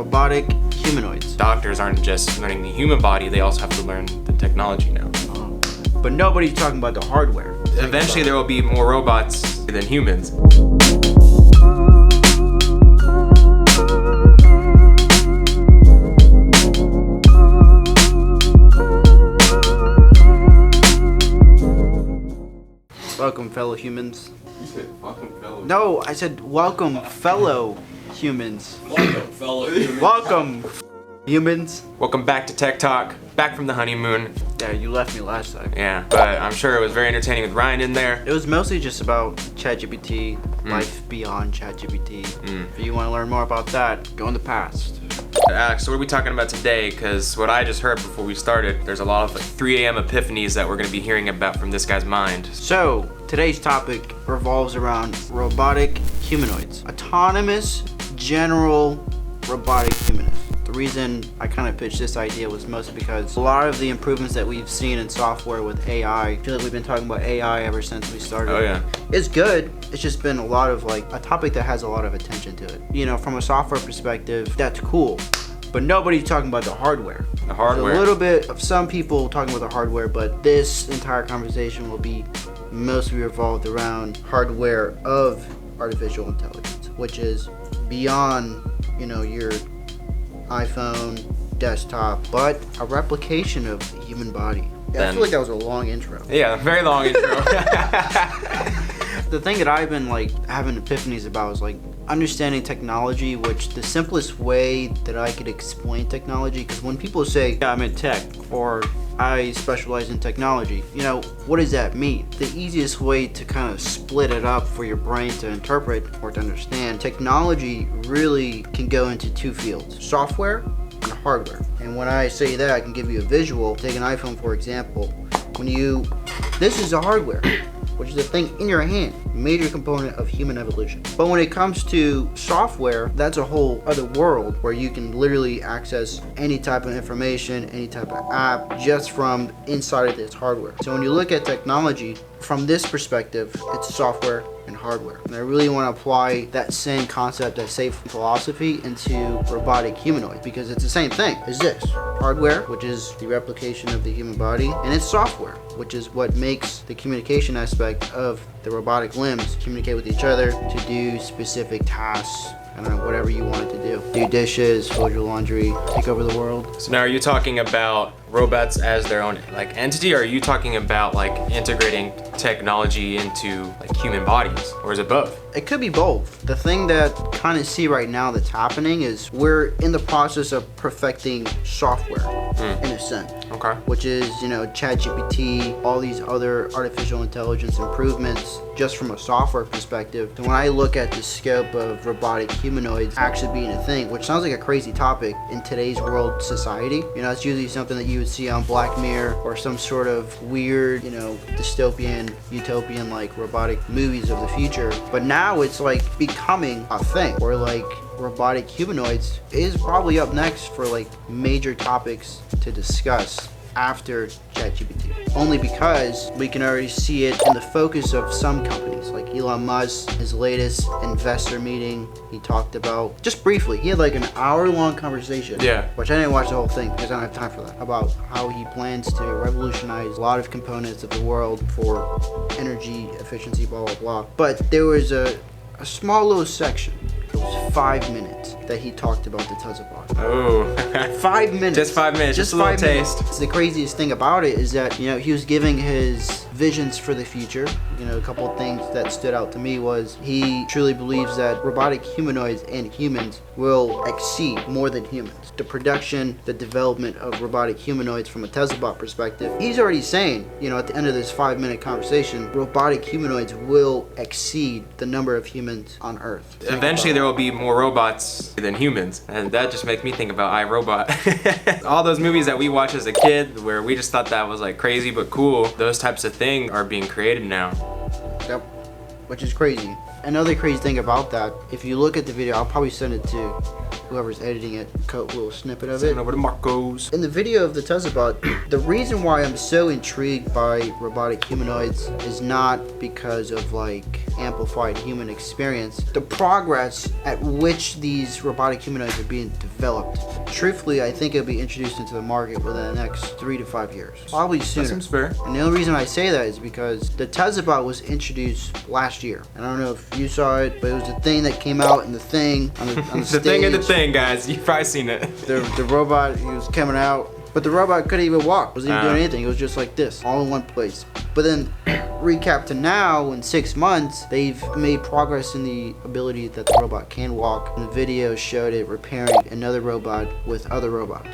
robotic humanoids. Doctors aren't just learning the human body, they also have to learn the technology now. But nobody's talking about the hardware. Eventually there will be more robots than humans. Welcome, fellow humans. You said welcome, fellow. No, I said welcome, fellow humans. Welcome, fellow humans. Welcome, humans. Welcome back to Tech Talk, back from the honeymoon. Yeah, you left me last time. Yeah, but I'm sure it was very entertaining with Ryan in there. It was mostly just about ChatGPT, life beyond ChatGPT. If you want to learn more about that, go in the past. Alex, so what are we talking about today? Because what I just heard before we started, there's a lot of 3 a.m. epiphanies that we're going to be hearing about from this guy's mind. So, today's topic revolves around robotic humanoids. Autonomous, general robotic humanoids. The reason I kind of pitched this idea was mostly because a lot of the improvements that we've seen in software with AI, I feel like we've been talking about AI ever since we started. Oh yeah. It's good. It's just been a lot of a topic that has a lot of attention to it. You know, from a software perspective, that's cool. But nobody's talking about the hardware. The hardware. There's a little bit of some people talking about the hardware, but this entire conversation will be mostly revolved around hardware of artificial intelligence, which is beyond, your iPhone, desktop, but a replication of the human body. I feel like that was a long intro. Yeah, very long intro. The thing that I've been having epiphanies about is understanding technology, which the simplest way that I could explain technology, because when people say, yeah, I'm in tech, or I specialize in technology, what does that mean? The easiest way to kind of split it up for your brain to interpret or to understand, technology really can go into two fields, software and hardware. And when I say that, I can give you a visual. Take an iPhone, for example. This is the hardware, which is the thing in your hand, major component of human evolution. But when it comes to software, that's a whole other world where you can literally access any type of information, any type of app, just from inside of this hardware. So when you look at technology, from this perspective, it's software and hardware. And I really want to apply that same concept, that same philosophy into robotic humanoids, because it's the same thing as this. Hardware, which is the replication of the human body, and it's software, which is what makes the communication aspect of the robotic limbs communicate with each other to do specific tasks. I don't know, whatever you want it to do. Do dishes, fold your laundry, take over the world. So now are you talking about robots as their own entity, or are you talking about integrating technology into human bodies, or is it both? It could be both. The thing that kind of see right now that's happening is we're in the process of perfecting software in a sense. Okay. Which is, ChatGPT, all these other artificial intelligence improvements just from a software perspective. So when I look at the scope of robotic humanoids actually being a thing, which sounds like a crazy topic in today's world society, it's usually something that you would see on Black Mirror or some sort of weird, dystopian, utopian robotic movies of the future. But now it's becoming a thing where robotic humanoids is probably up next for major topics to discuss after ChatGPT. Only because we can already see it in the focus of some companies, like Elon Musk, his latest investor meeting, he talked about, just briefly, he had an hour-long conversation, which I didn't watch the whole thing because I don't have time for that, about how he plans to revolutionize a lot of components of the world for energy efficiency, blah, blah, blah. But there was a small little section. It was 5 minutes that he talked about the Tesla bot. Oh. 5 minutes. Just 5 minutes, just a little taste. The craziest thing about it is that, he was giving his visions for the future. A couple of things that stood out to me was he truly believes that robotic humanoids and humans will exceed more than humans. The production, the development of robotic humanoids from a Tesla bot perspective, he's already saying, at the end of this 5-minute conversation, robotic humanoids will exceed the number of humans on Earth. Eventually there will be more robots than humans, and that just makes me think about iRobot. All those movies that we watched as a kid where we just thought that was crazy but cool, those types of things are being created now. Yep. Which is crazy. another crazy thing about that, if you look at the video, I'll probably send it to whoever's editing it, cut a little snippet of it. Send it over to Marcos. In the video of the Tesla, the reason why I'm so intrigued by robotic humanoids is not because of like amplified human experience. The progress at which these robotic humanoids are being developed. Truthfully, I think it'll be introduced into the market within the next 3 to 5 years. Probably sooner. That seems fair. And the only reason I say that is because the Tesla was introduced last year. I don't know if you saw it, but it was the thing that came out in the thing on the The stage. thing and the thing, guys. You've probably seen it. The robot, he was coming out, but the robot couldn't even walk. Wasn't even doing anything. It was just like this, all in one place. But then, recap to now, in 6 months, they've made progress in the ability that the robot can walk. And the video showed it repairing another robot with other robots.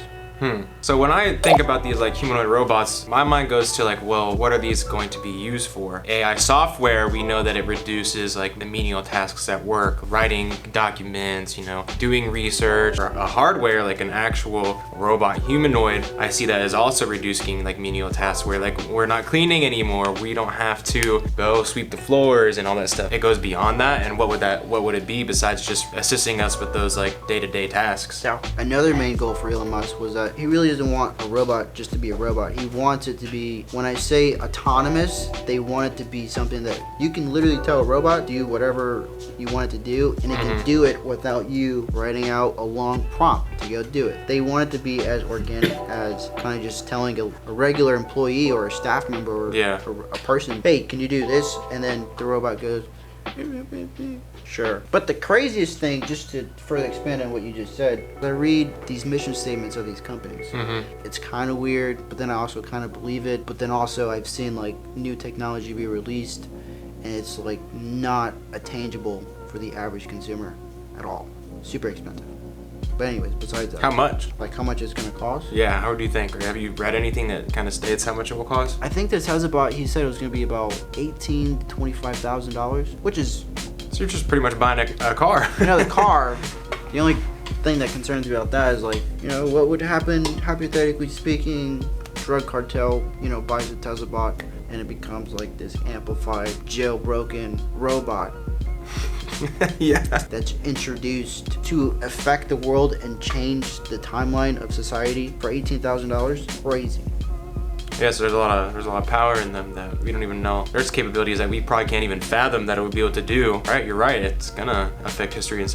So when I think about these like humanoid robots, my mind goes to like, well, what are these going to be used for? AI software, we know that it reduces like the menial tasks at work, writing documents, you know, doing research. Or a hardware, like an actual robot humanoid, I see that as also reducing like menial tasks where like we're not cleaning anymore. We don't have to go sweep the floors and all that stuff. It goes beyond that. And what would it be besides just assisting us with those like day-to-day tasks? Now, another main goal for Elon Musk was that he really doesn't want a robot just to be a robot. He wants it to be, when I say autonomous, they want it to be something that you can literally tell a robot, do whatever you want it to do, and it can do it without you writing out a long prompt to go do it. They want it to be as organic as kind of just telling a regular employee or a staff member or a person, hey, can you do this? And then the robot goes, sure. But the craziest thing, just to further expand on what you just said, I read these mission statements of these companies. It's kind of weird, but then I also kind of believe it. But then also I've seen like new technology be released, and it's like not attainable for the average consumer at all. Super expensive. But anyways, besides that. How much? Like how much it's gonna cost? Yeah, how do you think? Or have you read anything that kind of states how much it will cost? I think this has about, he said it was gonna be about $18,000 to $25,000, which is, So you're just pretty much buying a car. you know, the car, the only thing that concerns me about that is like, you know, what would happen, hypothetically speaking, drug cartel, you know, buys a Tesla bot and it becomes like this amplified, jailbroken robot. Yeah. That's introduced to affect the world and change the timeline of society for $18,000. Crazy. Yeah, so there's a lot of power in them that we don't even know. There's capabilities that we probably can't even fathom that it would be able to do. Right, you're right. It's gonna affect history in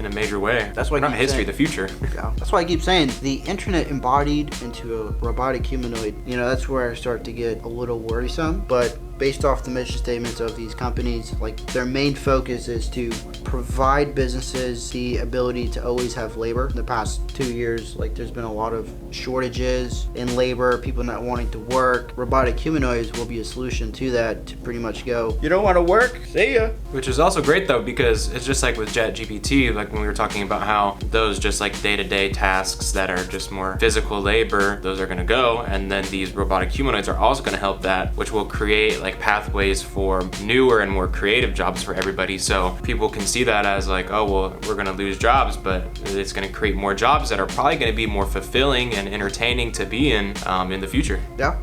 a major way. That's why I not keep history, saying, the future. Yeah. That's why I keep saying the internet embodied into a robotic humanoid. You know, that's where I start to get a little worrisome. But based off the mission statements of these companies, like their main focus is to provide businesses the ability to always have labor. In the past 2 years, like there's been a lot of shortages in labor, people not wanting to work. Robotic humanoids will be a solution to that, to pretty much go, you don't want to work? See ya. Which is also great though, because it's just like with ChatGPT, like when we were talking about how those just like day-to-day tasks that are just more physical labor, those are gonna go, and then these robotic humanoids are also gonna help that, which will create like pathways for newer and more creative jobs for everybody. So people can see that as like, oh well, we're gonna lose jobs, but it's gonna create more jobs that are probably gonna be more fulfilling and entertaining to be in the future. Yeah,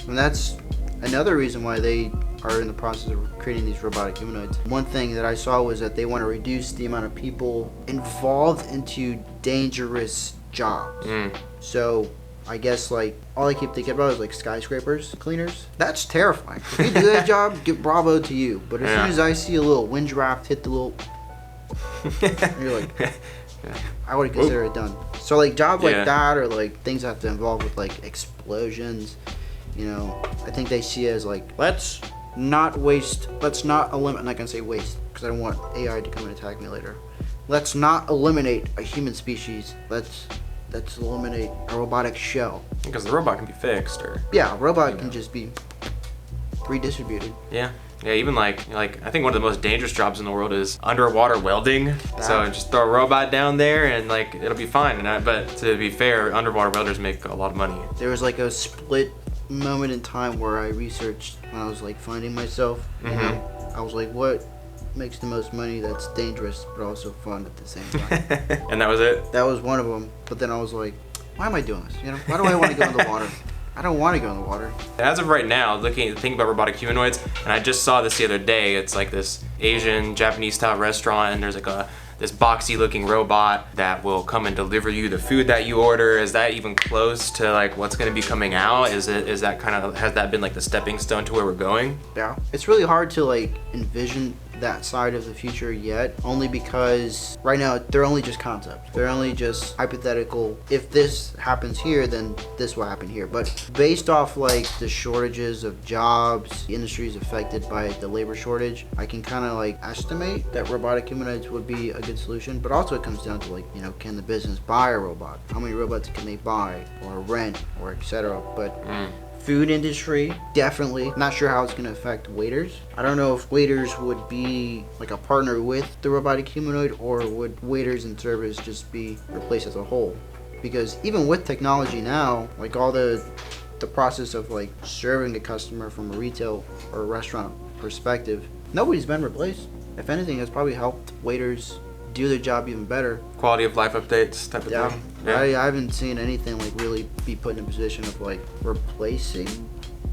and that's another reason why they are in the process of creating these robotic humanoids. One thing that I saw was that they want to reduce the amount of people involved into dangerous jobs. So I guess like all I keep thinking about is like skyscrapers, cleaners. That's terrifying. If you do that job, get bravo to you. But as soon as I see a little wind draft hit the little, you're like, I would consider it done. So like jobs like that, or like things that have to involve with like explosions, you know, I think they see it as like, let's not eliminate, I'm not gonna say waste because I don't want AI to come and attack me later. Let's not eliminate a human species. Let's eliminate a robotic shell. Because the robot can be fixed, or yeah, a robot can just be redistributed. Yeah, even like I think one of the most dangerous jobs in the world is underwater welding. So just throw a robot down there and like it'll be fine. But to be fair, underwater welders make a lot of money. There was like a split moment in time where I researched when I was like finding myself. You know, I was like, what makes the most money that's dangerous but also fun at the same time? And that was it? That was one of them. But then I was like, why am I doing this? You know, why do I want to go in the water? I don't want to go in the water. As of right now, thinking about robotic humanoids, and I just saw this the other day. It's like this Asian, Japanese style restaurant, and there's like this boxy looking robot that will come and deliver you the food that you order. Is that even close to like what's going to be coming out? Has that been like the stepping stone to where we're going? Yeah. It's really hard to like envision that side of the future yet, only because right now they're only just concepts. They're only just hypothetical. If this happens here, then this will happen here. But based off like the shortages of jobs, industries affected by the labor shortage, I can kind of like estimate that robotic humanoids would be a good solution. But also it comes down to like, you know, can the business buy a robot? How many robots can they buy or rent or etc. But food industry, definitely. Not sure how it's going to affect waiters. I don't know if waiters would be like a partner with the robotic humanoid, or would waiters and servers just be replaced as a whole. Because even with technology now, like all the process of like serving the customer from a retail or a restaurant perspective, nobody's been replaced. If anything, it's probably helped waiters do their job even better. Quality of life updates type of thing. Yeah. I haven't seen anything like really be put in a position of like replacing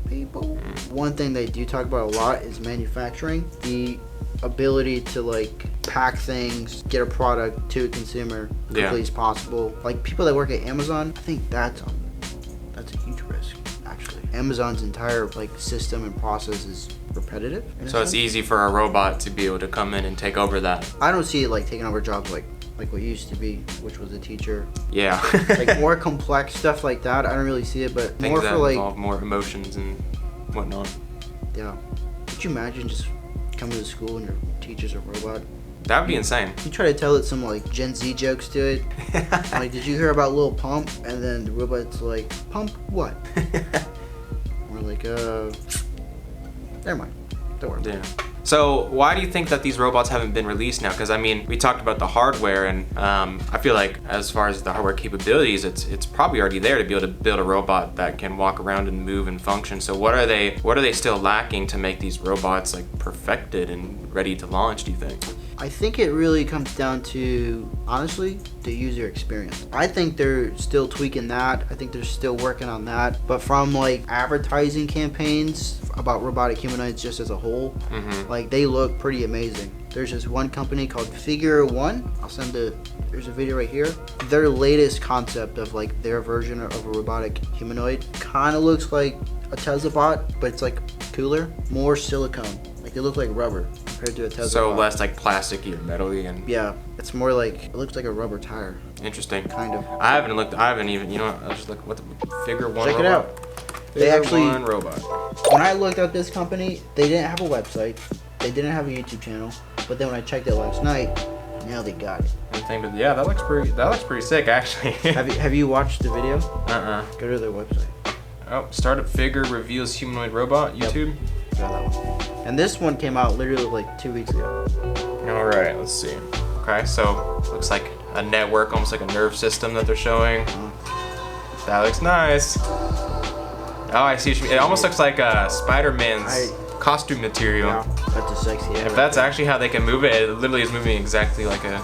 people. One thing they do talk about a lot is manufacturing. The ability to like pack things, get a product to a consumer quickly as possible. Like people that work at Amazon, I think that's a huge risk actually. Amazon's entire like system and process is repetitive. So it's easy for a robot to be able to come in and take over that. I don't see it like taking over jobs like what used to be, which was a teacher. Yeah. Like more complex stuff like that, I don't really see it, but things more that for like involve more emotions and whatnot. Yeah. Could you imagine just coming to school and your teacher's a robot? That would be insane. You try to tell it some like Gen Z jokes to it. Like, did you hear about Lil Pump? And then the robot's like, Pump what? We're like, never mind. Don't worry. Yeah. So why do you think that these robots haven't been released now? Because I mean, we talked about the hardware, and I feel like as far as the hardware capabilities, it's probably already there to be able to build a robot that can walk around and move and function. So what are they still lacking to make these robots like perfected and ready to launch, do you think? I think it really comes down to, honestly, the user experience. I think they're still tweaking that. I think they're still working on that. But from like advertising campaigns about robotic humanoids just as a whole, like they look pretty amazing. There's this one company called Figure One. There's a video right here. Their latest concept of like their version of a robotic humanoid kind of looks like a Tesla bot, but it's like cooler, more silicone. Like they look like rubber compared to a Tesla. So bot. less like plasticky or metal-y and Yeah, it's more like, it looks like a rubber tire. Interesting. Kind of. I haven't even, you know what, I'll just look, what the Figure One Check robot? it out. They Figure actually, One robot. when I looked at this company, they didn't have a website, they didn't have a YouTube channel, but then when I checked it last night, now they got it. But yeah, that looks pretty sick actually. Have you watched the video? Go to their website. Oh, startup figure reveals humanoid robot, YouTube. Got that one. And this one came out literally like 2 weeks ago. All right, let's see. Okay, so looks like a network, almost like a nerve system that they're showing. That looks nice. Oh, I see. It almost looks like Spider-Man's costume material. Yeah, that's a sexy head. If that's actually how they can move it, it literally is moving exactly like a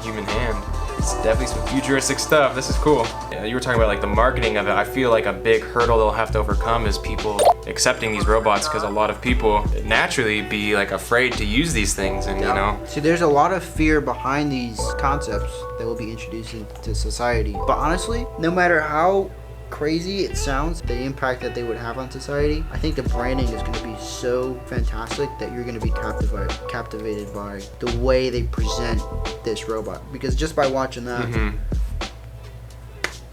human hand. It's definitely some futuristic stuff. This is cool. Yeah, you were talking about like the marketing of it. I feel like a big hurdle they'll have to overcome is people accepting these robots, because a lot of people naturally be like afraid to use these things, and you know. See, there's a lot of fear behind these concepts that will be introduced into society. But honestly, no matter how crazy it sounds, the impact that they would have on society, I think the branding is going to be so fantastic that you're going to be captivated by the way they present this robot. Because just by watching that,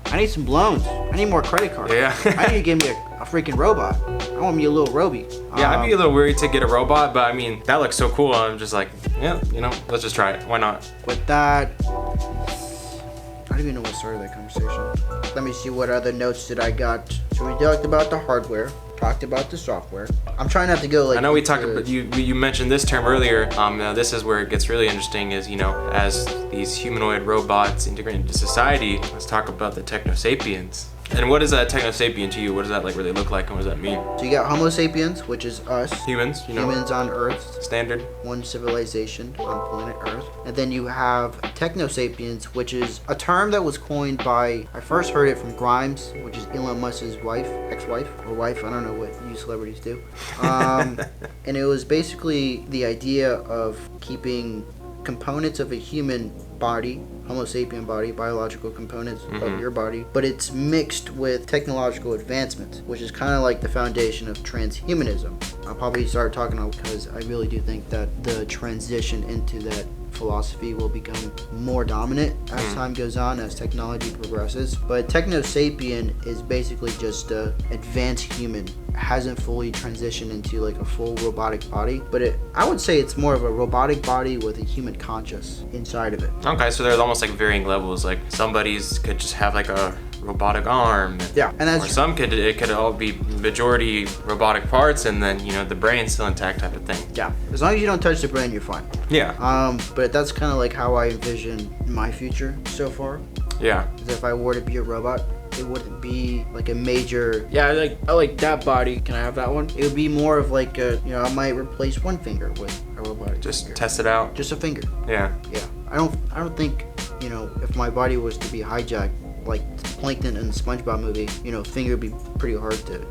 I need some loans. I need more credit cards. Yeah. I need to give me a freaking robot. I want me a little Roby. Yeah, I'd be a little worried to get a robot, but I mean, that looks so cool. I'm just like, yeah, you know, let's just try it. Why not? With that, I don't even know what started that conversation. Let me see what other notes did I got. So we talked about the hardware, talked about the software. I'm trying not to go like. I know we talked about, you mentioned this term earlier. Now this is where it gets really interesting. Is, you know, as these humanoid robots integrate into society, let's talk about the techno sapiens. And what is that techno sapien to you? What does that like really look like, and what does that mean? So you got Homo sapiens, which is us. Humans, you know. Humans on Earth. Standard. One civilization on planet Earth. And then you have techno sapiens, which is a term that was coined by, I first heard it from Grimes, which is Elon Musk's wife, ex-wife, or wife, I don't know what you celebrities do. And it was basically the idea of keeping components of a human body, Homo sapien body, biological components of your body, but it's mixed with technological advancements, which is kind of like the foundation of transhumanism. I'll probably start talking about because I really do think that the transition into that philosophy will become more dominant as time goes on, as technology progresses. But techno sapien is basically just a advanced human, hasn't fully transitioned into like a full robotic body, but I would say it's more of a robotic body with a human conscious inside of it. Okay, so there's almost like varying levels. Like somebody's could just have like a robotic arm. Yeah, and that's or some it could all be majority robotic parts, and then the brain's still intact type of thing. yeah. As long as you don't touch the brain, you're fine. Yeah. But that's kind of like how I envision my future so far. Yeah. Is if I were to be a robot, it wouldn't be like a major. Yeah, I like that body. Can I have that one? It would be more of like a, I might replace one finger with a robotic. Just finger. test it out. Just a finger. Yeah. Yeah. I don't think, if my body was to be hijacked like Plankton in the SpongeBob movie, finger would be pretty hard to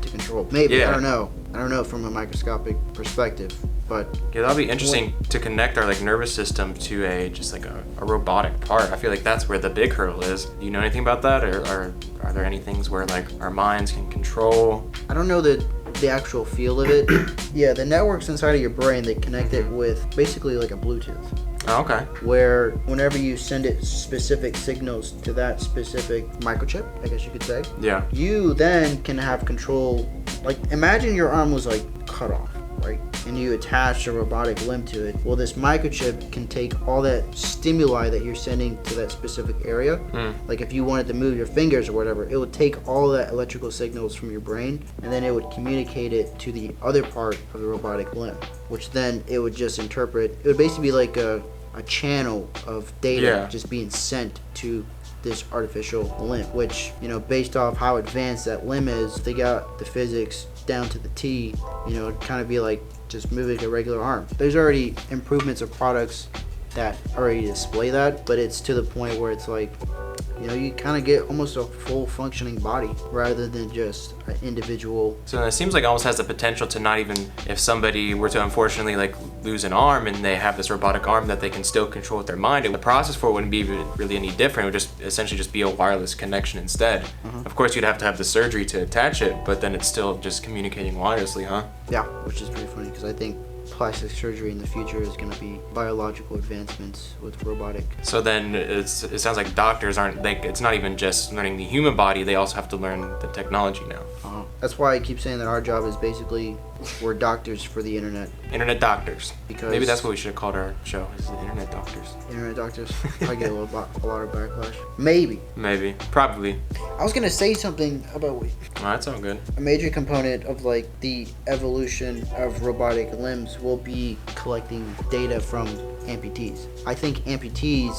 control. Maybe. Yeah. I don't know from a microscopic perspective, but Yeah, that'll be interesting to connect our like nervous system to a robotic part. I feel like that's where the big hurdle is. Do you know anything about that, or are there any things where like our minds can control? I don't know the actual feel of it. Yeah, the networks inside of your brain, they connect it with basically like a Bluetooth. Oh, okay. Where whenever you send it specific signals to that specific microchip, I guess you could say, Yeah. you then can have control. Like, imagine your arm was like cut off, right? And you attach a robotic limb to it. Well, this microchip can take all that stimuli that you're sending to that specific area. Like if you wanted to move your fingers or whatever, it would take all that electrical signals from your brain, and then it would communicate it to the other part of the robotic limb, which then it would just interpret. It would basically be like a channel of data just being sent to this artificial limb, which, based off how advanced that limb is, they got the physics down to the T, it'd kind of be like just moving a regular arm. There's already improvements of products that already display that, but it's to the point where it's like, you kind of get almost a full functioning body rather than just an individual. So it seems like it almost has the potential to not even, if somebody were to unfortunately like lose an arm and they have this robotic arm that they can still control with their mind, the process for it wouldn't be really any different. It would just essentially just be a wireless connection instead. Of course, you'd have to have the surgery to attach it, but then it's still just communicating wirelessly, huh? Yeah, which is pretty funny because I think plastic surgery in the future is going to be biological advancements with robotic. So then it sounds like doctors aren't like, it's not even just learning the human body, they also have to learn the technology now. That's why I keep saying that our job is basically, we're doctors for the internet. Internet doctors. Because maybe that's what we should have called our show, is the internet doctors. Internet doctors. I get a lot of backlash. Maybe. Probably. I was going to say something about Oh, that's all good. a major component of like the evolution of robotic limbs will be collecting data from amputees. I think amputees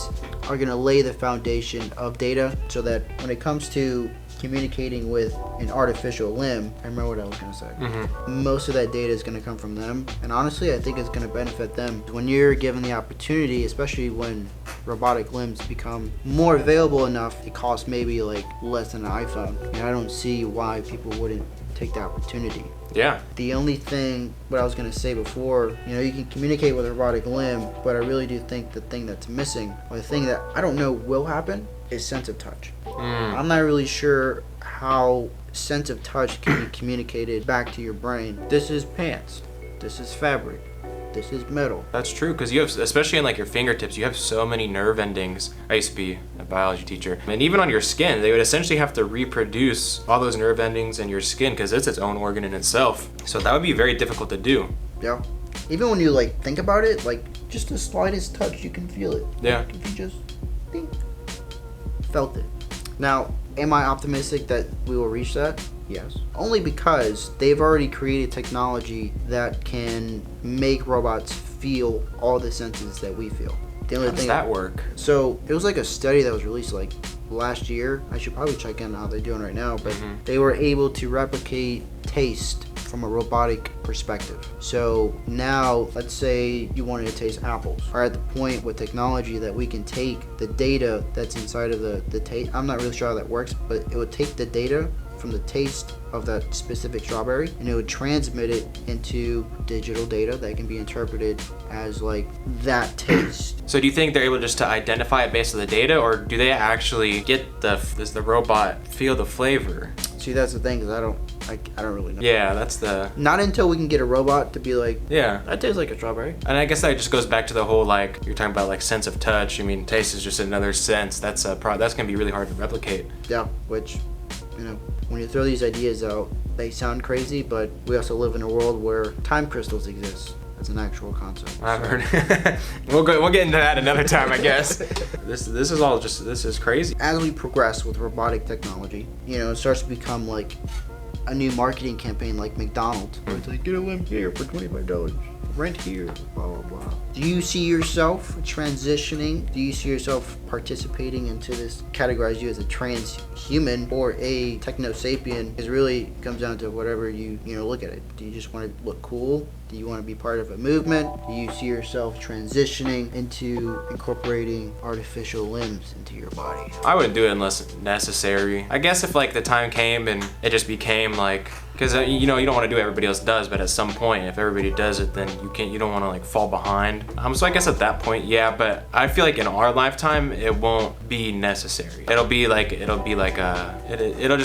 are going to lay the foundation of data so that when it comes to communicating with an artificial limb, I remember what I was going to say. Most of that data is going to come from them, and honestly I think it's going to benefit them. When you're given the opportunity, especially when robotic limbs become more available enough, it costs maybe like less than an iPhone, and I don't see why people wouldn't take the opportunity. Yeah. The only thing, what I was going to say before, you can communicate with a robotic limb, but I really do think the thing that's missing, or the thing that I don't know will happen, is sense of touch. I'm not really sure how sense of touch can be communicated back to your brain. This is pants. This is fabric. This is metal. That's true, because you have, especially in like your fingertips, you have so many nerve endings. I used to be a biology teacher, and even on your skin, they would essentially have to reproduce all those nerve endings in your skin because it's its own organ in itself. So that would be very difficult to do. Yeah. Even when you like think about it, like just the slightest touch, you can feel it. Yeah. Like, if you just think, felt it. Now, am I optimistic that we will reach that? Yes. Only because they've already created technology that can make robots feel all the senses that we feel. The only How does thing that work? So it was like a study that was released like last year. I should probably check in how they're doing right now, but they were able to replicate taste from a robotic perspective. So now, let's say you wanted to taste apples. Are at the point with technology that we can take the data that's inside of the taste. I'm not really sure how that works, but it would take the data from the taste of that specific strawberry and it would transmit it into digital data that can be interpreted as like that taste. So do you think they're able just to identify it based on the data, or do they actually get does the robot feel the flavor? See, that's the thing, because I don't really know. Yeah, that's the... Not until we can get a robot to be like, yeah, that tastes like a strawberry. And I guess that just goes back to the whole, like, you're talking about like sense of touch. I mean, taste is just another sense. That's gonna be really hard to replicate. Yeah, which, you know, when you throw these ideas out, they sound crazy, but we also live in a world where time crystals exist. That's an actual concept. I've heard. We'll get into that another time, I guess. This is crazy. As we progress with robotic technology, you know, it starts to become like a new marketing campaign like McDonald's. Where it's like, get a limb here for $25. Rent here, blah, blah, blah. Do you see yourself transitioning? Do you see yourself participating into this, categorize you as a transhuman or a techno-sapien? It really comes down to whatever you look at it. Do you just want to look cool? Do you want to be part of a movement? Do you see yourself transitioning into incorporating artificial limbs into your body? I wouldn't do it unless necessary. I guess if like the time came and it just became like, because you know, you don't want to do what everybody else does, but at some point if everybody does it, then you don't want to like fall behind. So I guess at that point, yeah, but I feel like in our lifetime it won't be necessary. It'll just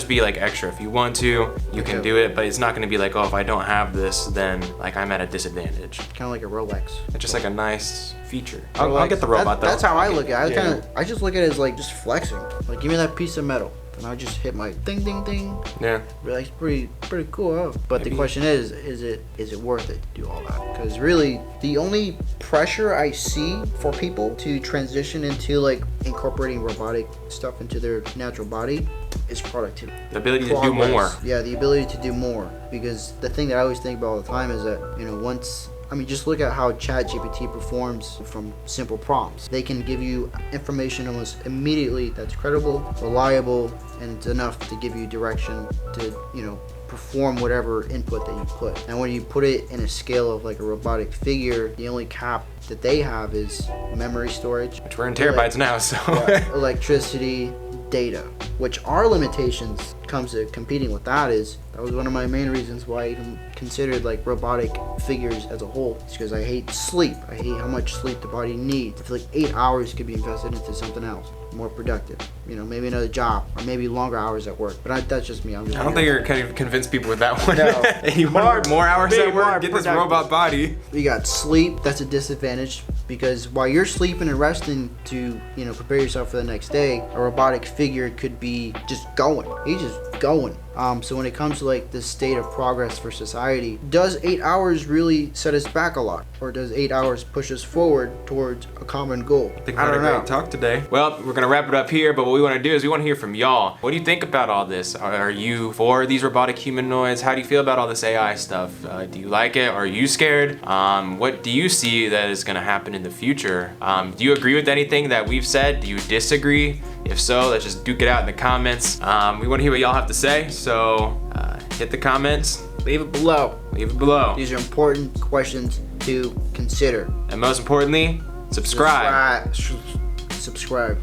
be like extra. If you want to, you can do it, but it's not going to be like, oh, if I don't have this, then like I'm at a disadvantage. Kind of like a Rolex. It's just like a nice feature. I'll get the robot though. That's how I look at it. I just look at it as like just flexing. Like, give me that piece of metal. And I just hit my ding ding ding. Yeah. Like, it's pretty cool, huh? But the question is it worth it to do all that? Because really, the only pressure I see for people to transition into like incorporating robotic stuff into their natural body is productivity. The ability to do more. Yeah, the ability to do more. Because the thing that I always think about all the time is that, you know, just look at how ChatGPT performs from simple prompts. They can give you information almost immediately that's credible, reliable, and it's enough to give you direction to, you know, perform whatever input that you put. And when you put it in a scale of like a robotic figure, the only cap that they have is memory storage. Which we're in terabytes now, so. Electricity, data, which our limitations comes to competing with that was one of my main reasons why I even considered like robotic figures as a whole. It's because I hate sleep. I hate how much sleep the body needs. I feel like 8 hours could be invested into something else, more productive. You know, maybe another job, or maybe longer hours at work. But that's just me. I don't think you're kind of convinced people with that one. No. You want more hours at work? Get this robot body. You got sleep. That's a disadvantage because while you're sleeping and resting to, you know, prepare yourself for the next day, a robotic figure could be just going. He's just going. So when it comes to like this state of progress for society, does 8 hours really set us back a lot? Or does 8 hours push us forward towards a common goal? I think we had a great talk today. Well, we're gonna wrap it up here, but what we wanna do is we wanna hear from y'all. What do you think about all this? Are you for these robotic humanoids? How do you feel about all this AI stuff? Do you like it? Are you scared? What do you see that is gonna happen in the future? Do you agree with anything that we've said? Do you disagree? If so, let's just duke it out in the comments. We wanna hear what y'all have to say, so hit the comments. Leave it below. Leave it below. These are important questions to consider. And most importantly, subscribe. Subscribe.